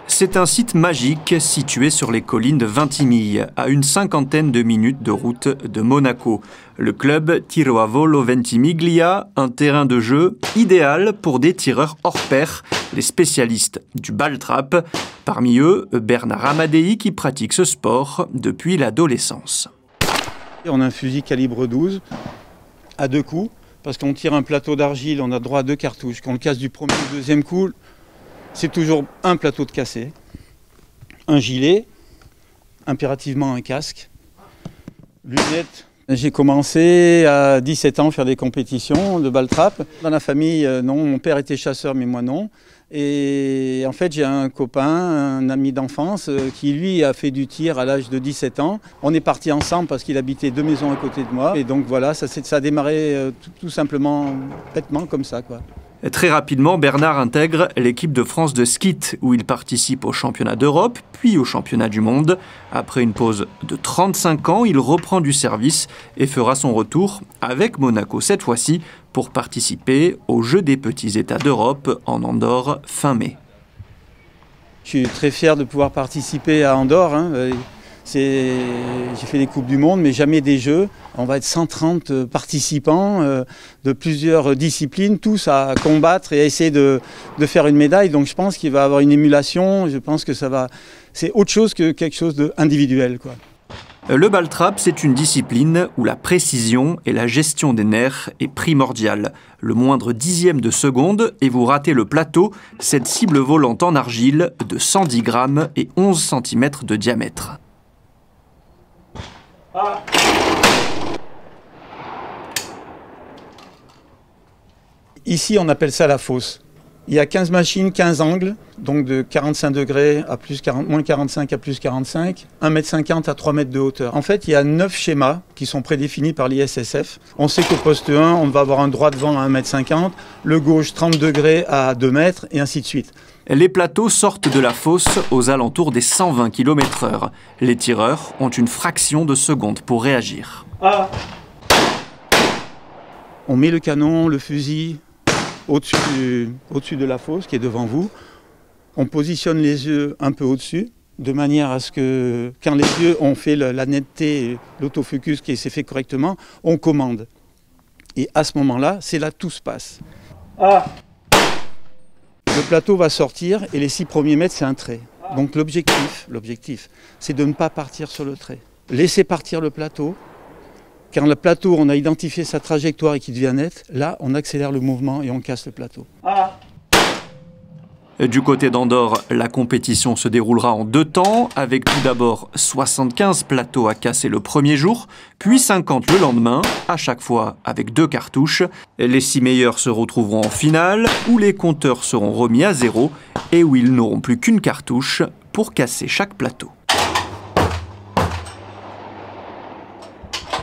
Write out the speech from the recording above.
C'est un site magique situé sur les collines de Vintimille, à une 50aine de minutes de route de Monaco. Le club Tiro a Volo Ventimiglia, un terrain de jeu idéal pour des tireurs hors pair, les spécialistes du ball trap. Parmi eux, Bernard Amadei qui pratique ce sport depuis l'adolescence. On a un fusil calibre 12 à 2 coups, parce qu'on tire un plateau d'argile, on a droit à 2 cartouches. Quand on le casse du premier ou deuxième coup, c'est toujours un plateau de cassé, un gilet, impérativement un casque, lunettes. J'ai commencé à 17 ans à faire des compétitions de ball trap. Dans la famille, non, mon père était chasseur, mais moi non. Et en fait, j'ai un copain, un ami d'enfance, qui lui a fait du tir à l'âge de 17 ans. On est partis ensemble parce qu'il habitait 2 maisons à côté de moi. Et donc voilà, ça a démarré tout simplement, bêtement comme ça, quoi. Très rapidement, Bernard intègre l'équipe de France de skeet, où il participe au championnat d'Europe, puis au championnat du monde. Après une pause de 35 ans, il reprend du service et fera son retour avec Monaco cette fois-ci pour participer aux Jeux des petits États d'Europe en Andorre fin mai. Je suis très fier de pouvoir participer à Andorre. J'ai fait des Coupes du Monde, mais jamais des Jeux. On va être 130 participants de plusieurs disciplines, tous à combattre et à essayer de faire une médaille. Donc je pense qu'il va y avoir une émulation. Je pense que c'est autre chose que quelque chose d'individuel, quoi. Le ball trap, c'est une discipline où la précision et la gestion des nerfs est primordiale. Le moindre dixième de seconde et vous ratez le plateau, cette cible volante en argile de 110 grammes et 11 cm de diamètre. Ici, on appelle ça la fosse. Il y a 15 machines, 15 angles, donc de 45 degrés à moins 45 à plus 45, 1,50 m à 3 mètres de hauteur. En fait, il y a 9 schémas qui sont prédéfinis par l'ISSF. On sait qu'au poste 1, on va avoir un droit devant à 1,50 m, le gauche 30 degrés à 2 mètres, et ainsi de suite. Les plateaux sortent de la fosse aux alentours des 120 km/h. Les tireurs ont une fraction de seconde pour réagir. On met le canon, le fusil au-dessus de la fosse qui est devant vous. On positionne les yeux un peu au-dessus, de manière à ce que, quand les yeux ont fait la netteté, l'autofocus qui s'est fait correctement, on commande. Et à ce moment-là, c'est là que tout se passe. Le plateau va sortir et les 6 premiers mètres, c'est un trait. Donc l'objectif, c'est de ne pas partir sur le trait. Laisser partir le plateau. Quand le plateau, on a identifié sa trajectoire et qu'il devient net, là, on accélère le mouvement et on casse le plateau. Du côté d'Andorre, la compétition se déroulera en 2 temps, avec tout d'abord 75 plateaux à casser le premier jour, puis 50 le lendemain, à chaque fois avec 2 cartouches. Les 6 meilleurs se retrouveront en finale, où les compteurs seront remis à 0 et où ils n'auront plus qu'une cartouche pour casser chaque plateau.